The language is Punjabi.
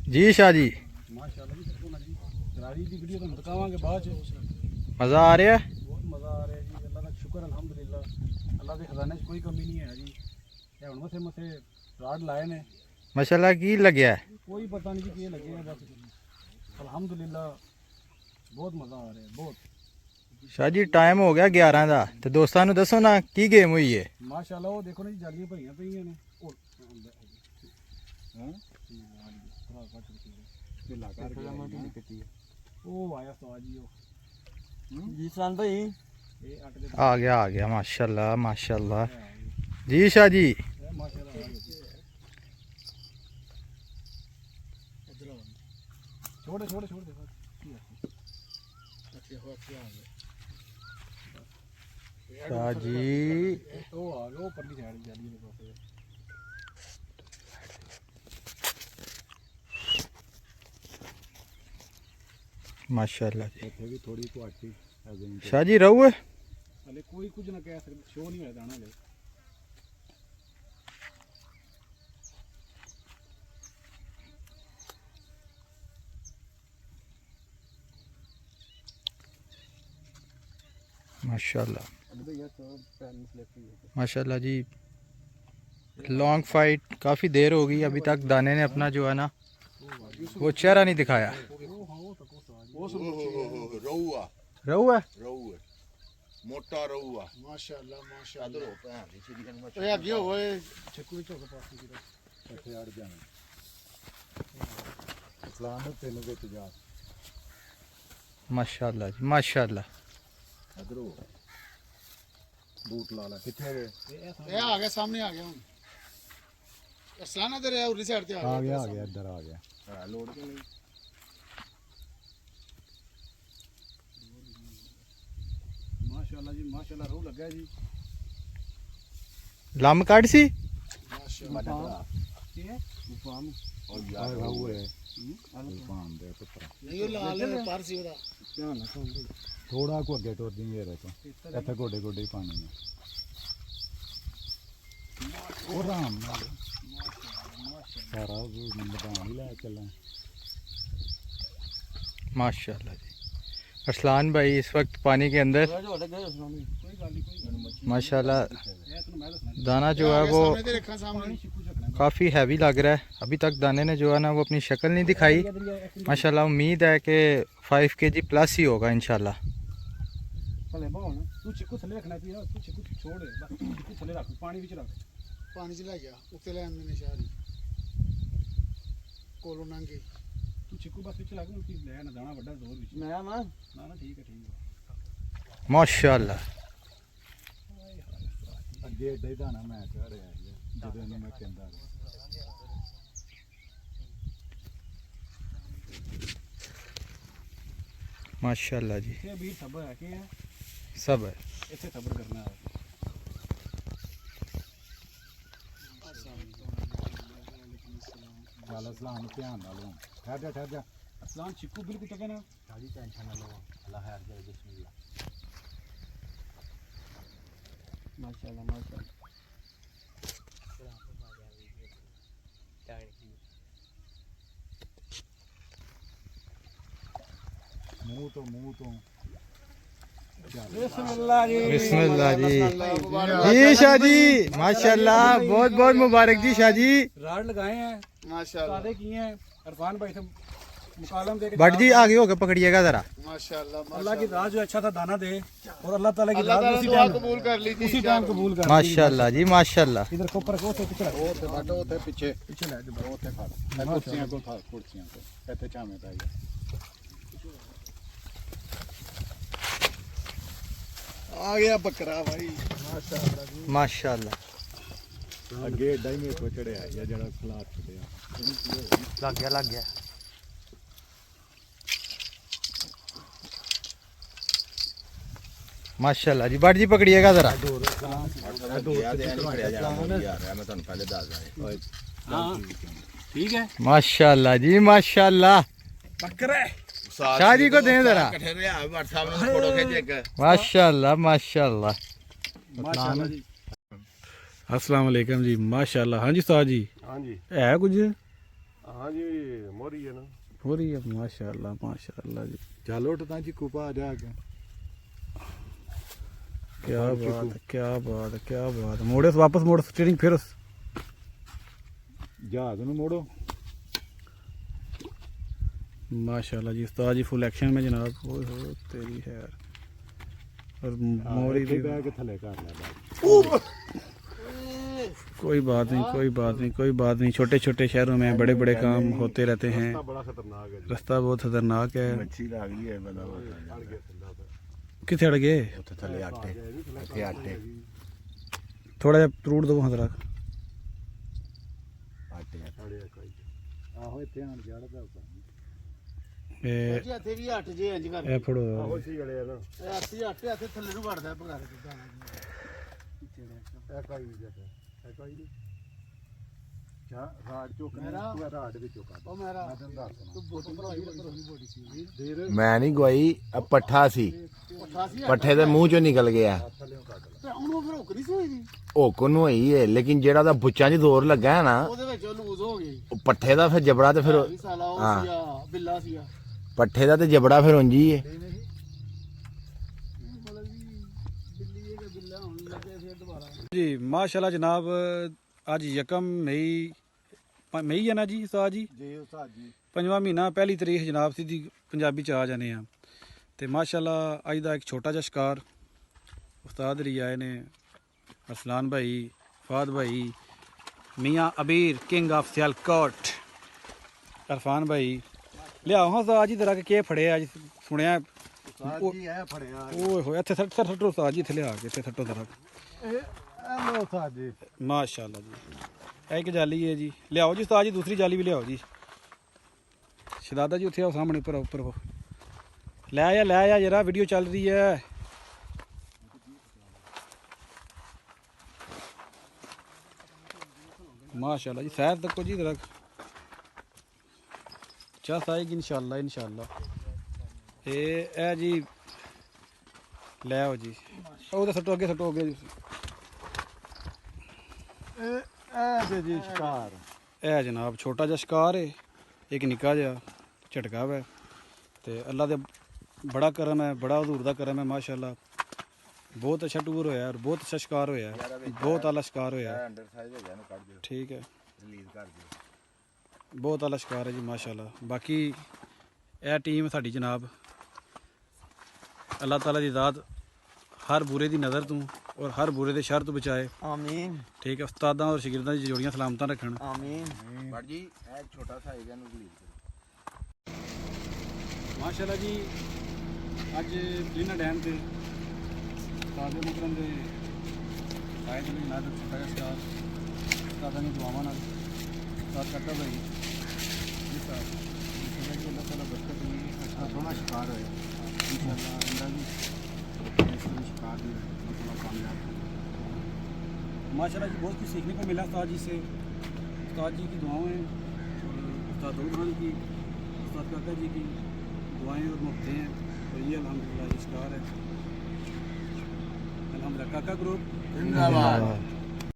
जी शाह जी माशाल्लाह जी गरारी की वीडियो तो दिखावांगे बाद च। मज़ा आ रहा है। बहुत मज़ा आ रहा है जी, अल्लाह का शुक्र अल्हम्दुलिल्लाह। अल्लाह के खजाने च कोई कमी नहीं है जी। ये हुण मथे मथे राड लाए ने, माशाल्लाह की लग्या है। कोई पता नहीं जी किए लगे हैं, बस अल्हम्दुलिल्लाह बहुत मज़ा आ रहा है बहुत। शाह जी टाइम हो गया 11 का, तो दोस्तों नूं दसो ना की गेम हुई है। माशाल्लाह वो देखो ना जी, जालियां भरियां पईयां ने। ਉਹ ਆਇਆ ਸਵਾਦ ਜੀ ਉਹ जी सलान भाई ਇਹ ਅੱਟ ਦੇ आ गया माशाल्लाह माशाल्लाह। जी शाह जी ਮਾਸ਼ਾਅੱਲਾ ਆ ਗਿਆ ਇਧਰ ਆ ਛੋੜੇ ਛੋੜੇ ਛੋੜ ਦੇ ਕੀ ਆ ਅੱਛੇ ਹੋ ਅੱਛੇ ਆ ਗਏ शाह जी ਉਹ ਆ ਗਿਆ ਉਹ ਪਰਲੀ ਸਾਈਡ ਜਾਲੀ ਦੇ ਪਾਸੇ। माशाल्लाह जी। ਇੱਥੇ ਵੀ ਥੋੜੀ ਕੁਆਟੀ ਹੈ शाह जी रहू है। ਹਲੇ ਕੋਈ ਕੁਝ ਨਾ ਕਹਿ ਸਕਦਾ, ਸ਼ੋ ਨਹੀਂ ਹੋਇਆ ਦਾਣਾ ਹਲੇ। माशाल्लाह माशाल्लाह जी। लॉन्ग फाइट काफ़ी देर हो गई, अभी तक दाने ने अपना जो है ना वो चेहरा नहीं दिखाया। रहुआ रहू है। रहुआ मोटा रहुआ ਮਾਸ਼ਾਅੱਲਾ ਮਾਸ਼ਾਅੱਲਾ अदरो भैन दी चिड़ी जन ਓਏ ਅੱਗੇ ਹੋਏ ਚੱਕੂ ਵਿੱਚ ਹੋ ਕੇ ਪਾਸੇ ਕਿਰਾ ਇੱਥੇ ਅੜ ਜਾਣਾ ਇਸਲਾਮ ਨੂੰ ਤੈਨੂੰ ਵਿੱਚ ਜਾ माशाल्लाह जी माशाल्लाह। ਅਦਰੋ ਬੂਟ ਲਾ ਲੈ ਕਿੱਥੇ ਗਏ ਇਹ ਆ ਗਿਆ ਸਾਹਮਣੇ ਆ ਗਿਆ ਹੁਣ ਅਸਲਾਨਾ ਤੇ ਰਿਹਾ ਉਰਲੀ ਸਾਈਡ ਤੇ ਆ ਗਿਆ ਇੱਧਰ ਆ ਗਿਆ ਹਾਂ ਲੋੜ ਕਿ ਨਹੀਂ ਮਾਸ਼ਾਅੱਲਾ ਜੀ ਮਾਸ਼ਾਅੱਲਾ ਰੂਹ ਲੱਗਾ ਜੀ लम काट सी। ਮਾਸ਼ਾਅੱਲਾ ਕੀ ਹੈ ਮੁਫਾਮ ਉਹ ਯਾਰ ਰਹੁਆ ਪਾਣ ਦੇ ਪੁੱਤਰ ਨਹੀਂ ਉਹ ਲਾਲ ਪਰ ਸੀ ਉਹਦਾ ਧਿਆਨ ਨਾਲ ਸੁਣ ਲਈ ਥੋੜਾ ਕੋ ਅੱਗੇ ਟੁਰ ਜੀ ਮੇਰੇ ਤੋਂ ਇੱਥੇ ਗੋਡੇ ਗੋਡੇ ਹੀ ਪਾਣੀ ਆ ਉਹ ਰਾਮ ਨਾਲ ਸਾਰਾ ਉਹ ਮੈਦਾਨ ਹੀ ਲੈ ਚੱਲਾਂ माशाल्लाह जी। अरसलान भाई इस वक्त पानी के अंदर ਕੋਈ ਗੱਲ ਨਹੀਂ ਕੋਈ ਗੱਲ ਨਹੀਂ माशाल्लाह ਇਹ ਤੈਨੂੰ ਮੈਂ ਦੱਸਣਾ दाना जो है वो ਤੇ ਰੱਖਾਂ सामने शिकू झकना काफ़ी हैवी लग रहा है। अभी तक दाने ने जो है ना वो अपनी शक्ल नहीं दिखाई। माशाल्लाह उम्मीद है कि 5 kg प्लस ही होगा इंशाल्लाह। ਭਲੇ ਬਾਹਣ ਤੂੰ ਚਿੱਕੂ ਥੱਲੇ ਰੱਖਣਾ ਪਈ ਤੂੰ ਚਿੱਕੂ ਛੋੜ ਬਸ ਚਿੱਕੂ ਥੱਲੇ ਰੱਖ ਪਾਣੀ ਵਿੱਚ ਰੱਖ ਪਾਣੀ 'ਚ ਲੈ ਗਿਆ ਉੱਤੇ ਲੈ ਆਂਦੇ ਨੇ ਸ਼ਾਰੀ ਕੋਲੋਂ ਨੰਗੇ ਤੂੰ ਚਿੱਕੂ ਬਸ ਵਿੱਚ ਲੱਗ ਨੂੰ ਕੀ ਲੈ ਨਾ ਦਾਣਾ ਵੱਡਾ ਜ਼ੋਰ ਵਿੱਚ मैं ना ਨਾ ਠੀਕ ਹੈ माशाल्लाह ਅੱਗੇ ਏਡਾ ਹੀ ਦਾਣਾ ਮੈਂ ਚੜਿਆ ਜਦੋਂ ਇਹਨੂੰ ਮੈਂ ਕਹਿੰਦਾ माशाल्लाह जी ਇਹ ਵੀ ਸਬਰ ਹੈ ਕਿ सब है। ਇੱਥੇ ਸਬਰ ਕਰਨਾ ਹੈ ਚੱਲ ਇਸਲਾਮ ਨੂੰ ਧਿਆਨ ਨਾਲ ਲਵਾਂ ਠਹਿਰ ਜਾ ਅਸਲਾਨ ਚਿੱਕੂ ਬਿਲਕੁਲ ਟਕੇ ਨਾ ਸਾਡੀ ਟੈਨਸ਼ਨ ਨਾ ਲਓ ਅੱਲਾ ਖੈਰ ਦੇ ਬਿਸਮਿਲ੍ਲਾ माशाल्लाह माशाल्लाह ਮੂੰਹ ਤੋਂ ਬਿਸਮਿल्लाह ਜੀ बिस्मिल्लाह जी। जी शाह जी माशाल्लाह बहुत बहुत मुबारक जी शाह जी। राड लगाए हैं ਮਾਸ਼ਾਅੱਲਾ सादे किए हैं इरफान भाई से मुकालम दे के भट्ट जी आगे होकर पकड़िएगा जरा। ਮਾਸ਼ਾਅੱਲਾ अल्लाह की राह जो अच्छा था दाना दे और अल्लाह ताला की ਅੱਲਾ राह ਤਾਲਾ उसी ਦੁਆ टाइम ਕਬੂਲ ਕਰ ਲਈ उसी टाइम कबूल कर माशाल्लाह जी माशाल्लाह। इधर को ऊपर को से पीछे ਉਹ ਤੇ ਬਾਟੋ ਉੱਥੇ ਪਿੱਛੇ पीछे ले ਉਹ ਉੱਥੇ ਖੜ ਇਹ ਕੁਰਸੀਆਂ ਕੋਲ ਖੜ ਕੁਰਸੀਆਂ ਕੋਲ ਇੱਥੇ ਛਾਵੇਂ ਪੈ ਗਿਆ आ गया बकरा भाई माशाल्लाह ਅੱਗੇ ਏਡਾ ਹੀ ਮੇਰੇ ਕੋਲ ਚੜਿਆ ਹੈ ਜਿਹੜਾ ਖਲਾਸ ਛੱਡਿਆ लग गया माशाल्लाह जी। भट्ट जी पकड़िएगा जरा। ਮੈਂ ਤੁਹਾਨੂੰ ਪਹਿਲੇ ਦੱਸ ਦਾਂ हाँ ठीक है माशाल्लाह जी माशाल्लाह। बकरा शाह जी को दें जरा। ਇਕੱਠੇ ਰਿਹਾ WhatsApp ਨਾਲ ਫੋਟੋ ਖਿੱਚ ਇੱਕ माशाल्लाह माशाल्लाह। माशाल्लाह जी अस्सलाम वालेकुम जी माशाल्लाह। हाँ जी उस्ताद जी हाँ जी है कुछ हाँ जी मोरी है ना हो रही है माशाल्लाह जी। चलो उठता जी कुपा आ जा के क्या बात है, क्या बात है, क्या बात है। मोड़े वापस मोड़ स्टीयरिंग फिर जहाज ਨੂੰ ਮੋੜੋ माशाल्लाह जी। उस्ताद जी फुल एक्शन में जनाब। ओए हो तेरी है यार। और मोरी भी ਬਹਿ ਕੇ ਥੱਲੇ ਕਰ ਲੈ ਬਾਅਦ कोई बात नहीं, कोई बात नहीं, कोई बात नहीं। छोटे छोटे शहरों में बड़े बड़े काम होते रहते हैं। बड़ा खतरनाक है रास्ता बहुत खतरनाक है। ਮੱਛੀ ਲੱਗ ਗਈ ਹੈ ਬੰਦਾ किथे अड़ गए? ਉੱਥੇ ਥੱਲੇ ਆਟੇ ਇੱਥੇ ਆਟੇ थोड़ा जा रूट दो वहाँ तक। ਆਟੇ ਆਹੋ ਇੱਥੇ ਆਣ ਜੜਦਾ ਉੱਪਰ ए ਜੀ ਇੱਥੇ ਵੀ ਹੱਟ ਜੇ ਇੰਜ ਕਰ ए फड़ो ਆਹੋ ਸੀ ਵਾਲੇ ਆ ਨਾ ਇਹ ਅੱਸੀ ਹੱਟੇ ਇੱਥੇ ਥੱਲੇ ਨੂੰ ਵੜਦਾ ਬਗਾਰੇ ਤੇ ਦਾਣਾ ਇਹ ਕੋਈ ਨਹੀਂ ਜੱਟ ਇਹ ਕੋਈ ਨਹੀਂ ਚਾ ਰਾਡ ਚੁੱਕ ਮੇਰਾ- ਤੂੰ ਰਾਡ ਵਿੱਚ ਚੁੱਕ ਉਹ ਮੇਰਾ ਮੈਂ ਤੈਨੂੰ ਦੱਸਣਾ ਤੂੰ ਬੋਤਲ ਭਰਾਈ ਭਰਾਈ ਬੋਡੀ ਸੀ ਵੀਰ ਮੈਂ ਨਹੀਂ ਗਵਾਈ ਆ ਪੱਠਾ ਸੀ 88 ਪੱਠੇ ਦੇ ਮੂੰਹ ਚੋਂ ਨਿਕਲ ਗਿਆ ਤੇ ਹੁਣ ਉਹ ਫਿਰ ਹੁਕਰੀ ਸੀ ਹੋਈ ਸੀ ਹੁੱਕ ਨੂੰ ਹੋਈ ਹੈ ਲੇਕਿਨ ਜਿਹੜਾ ਦਾ ਬੁੱਚਾਂ 'ਚ ਜ਼ੋਰ ਲੱਗਾ ਹੈ ਨਾ ਉਹਦੇ ਵਿੱਚ ਉਹ ਲੂਜ਼ ਹੋ ਗਈ ਉਹ ਪੱਠੇ ਦਾ ਫਿਰ ਜਬੜਾ ਤੇ ਫਿਰ ਵੀ ਸਾਲਾ ਉਹ ਹਾਂ। ਸੀਆ ਬਿੱਲਾ ਸੀਆ ਪੱਠੇ ਦਾ ਤੇ ਜਬੜਾ ਫਿਰ ਉਂਝ ਹੀ ਹੈ ਮਤਲਬ ਵੀ ਬਿੱਲੀ ਇਹ ਬਿੱਲਾ ਹੁਣ ਲੱਗੇ ਫਿਰ ਦੁਬਾਰਾ जी माशाल्लाह जनाब। आज यकम मई है ना जी उस्ताद जी। ਜੀ ਉਸਤਾਦ ਜੀ 5ਵਾਂ ਮਹੀਨਾ ਪਹਿਲੀ ਤਰੀਕ ਜਨਾਬ ਸਿੱਧੀ ਪੰਜਾਬੀ ਚ ਆ ਜਾਣੇ ਆ। ਤੇ ਮਾਸ਼ਾਅੱਲਾ ਅੱਜ ਦਾ ਇੱਕ ਛੋਟਾ ਜਿਹਾ ਸ਼ਿਕਾਰ ਉਸਤਾਦ ਰੀ ਆਏ ਨੇ। ਅਰਸਲਾਨ ਭਾਈ, ਫਾਦ ਭਾਈ, ਮੀਆਂ ਅਬੀਰ ਕਿੰਗ ਆਫ ਸਿਆਲਕੋਟ, ਅਰਫਾਨ ਭਾਈ। ਲਿਆਓ ਹਾਂ ਉਸਤਾਦ ਜੀ ਜਰਾ ਕਿ ਫੜਿਆ ਅੱਜ ਸੁਣਿਆ। ਉਸਤਾਦ ਜੀ ਇਹ ਫੜਿਆ ਓਏ ਹੋਏ ਇੱਥੇ ਸੱਟੋ ਉਸਤਾਦ ਜੀ, ਇੱਥੇ ਲਿਆ ਕੇ ਇੱਥੇ ਸੱਟੋ ਜਰਾ। ਇਹ ਲੋ ਉਸਤਾਦ ਜੀ ਮਾਸ਼ਾਅੱਲਾ ਜੀ। ਇਹ ਇੱਕ ਜਾਲੀ ਹੈ ਜੀ। ਲਿਆਓ ਜੀ ਉਸਤਾਦ ਜੀ ਦੂਸਰੀ ਜਾਲੀ ਵੀ ਲਿਆਓ ਜੀ। ਸ਼ਹਜ਼ਾਦਾ ਜੀ ਉੱਥੇ ਆਓ ਸਾਹਮਣੇ ਉੱਪਰ ਉਹ ਲੈ ਆ ਜਰਾ ਵੀਡੀਓ ਚੱਲ ਰਹੀ ਹੈ। माशाल्लाह जी। सैर तक को जी जरा चस आएगी इंशाल्लाह ए जी ले आओ जी। ਉਹ ਸੱਟੋ ਅੱਗੇ ਇਹ ਜੀ ਸ਼ਿਕਾਰ ਇਹ ਜਨਾਬ ਛੋਟਾ ਜਿਹਾ ਸ਼ਿਕਾਰ ਹੈ। ਇੱਕ ਨਿੱਕਾ ਜਿਹਾ ਝਟਕਾ ਵਾ ਤੇ ਅੱਲਾ ਦੇ ਬੜਾ ਕਰਮ ਹੈ, ਬੜਾ ਹਜ਼ੂਰ ਦਾ ਕਰਮ ਹੈ ਮਾਸ਼ਾਅੱਲਾ। ਬਹੁਤ ਅੱਛਾ ਟੂਰ ਹੋਇਆ ਔਰ ਬਹੁਤ ਅੱਛਾ ਸ਼ਿਕਾਰ ਹੋਇਆ, ਬਹੁਤ ਆਲਾ ਸ਼ਿਕਾਰ ਹੋਇਆ। ਅੰਡਰ ਸਾਈਜ਼ ਹੋ ਗਿਆ ਨੂੰ ਕੱਢ ਦਿਓ, ਠੀਕ ਹੈ, ਰਿਲੀਜ਼ ਕਰ ਦਿਓ। ਬਹੁਤ ਆਲਾ ਸ਼ਿਕਾਰ ਹੈ ਜੀ ਮਾਸ਼ਾਅੱਲਾ। ਬਾਕੀ ਇਹ ਟੀਮ ਸਾਡੀ ਜਨਾਬ ਅੱਲਾਹ ਤਾਲਾ ਦੀ ਜ਼ਾਤ ਹਰ ਬੁਰੇ ਦੀ ਨਜ਼ਰ ਤੋਂ ਔਰ ਹਰ ਬੁਰੇ ਦੇ ਸ਼ਰ ਤੋਂ ਬਚਾਏ। आमीन ਠੀਕ ਹੈ। ਉਸਤਾਦਾਂ ਔਰ ਸ਼ਾਗਿਰਦਾਂ ਦੀ ਜੋੜੀਆਂ ਸਲਾਮਤਾਂ ਰੱਖਣ। आमीन। ਬੜ ਜੀ ਇਹ ਛੋਟਾ ਸਾਈਜ਼ ਹੈ ਨੂੰ ਰਿਲੀਜ਼ ਕਰੋ। ਮਾਸ਼ਾਅੱਲਾ ਜੀ ਅੱਜ ਕਲੀਨਾ ਡੈਮ ਤੇ ਉਸਤਾਦ ਮੁਕਰਮ ਦੇ ਆਏ ਦੇ ਨਾਲ ਛੋਟਾ ਜਿਹਾ ਸ਼ਿਕਾਰ ਉਸਤਾਦਾਂ ਦੀ ਦੁਆਵਾਂ ਨਾਲ ਉਸਤਾਦ ਕਰਦਾ ਭਾਈ ਜੀ ਸਾਹਿਬ ਜੀ ਅੱਲਾਹ ਤਾਲਾ ਬਰਕਤ ਦੀ ਅੱਛਾ ਸੋਹਣਾ ਸ਼ਿਕਾਰ ਹੋਇਆ ਇਨਸ਼ਾਅੱਲਾ ਅੰਦਰ ਵੀ ਇਸ ਨੂੰ ਸ਼ਿਕਾਰ ਦੀ ਮਤਲਬ ਕਾਮਯਾਬ माशाल्लाह जी बहुत कुछ सीखने को मिला उस्ताद जी से। उस्ताद जी की दुआएं और उस्ताद उमरान की, उस्ताद काका जी की दुआएं और मुफ्तें हैं। तो ये अल्हम्दुलिल्लाह ये शिकार है। अल्हम्दुलिल्लाह काका ग्रुप जिंदाबाद।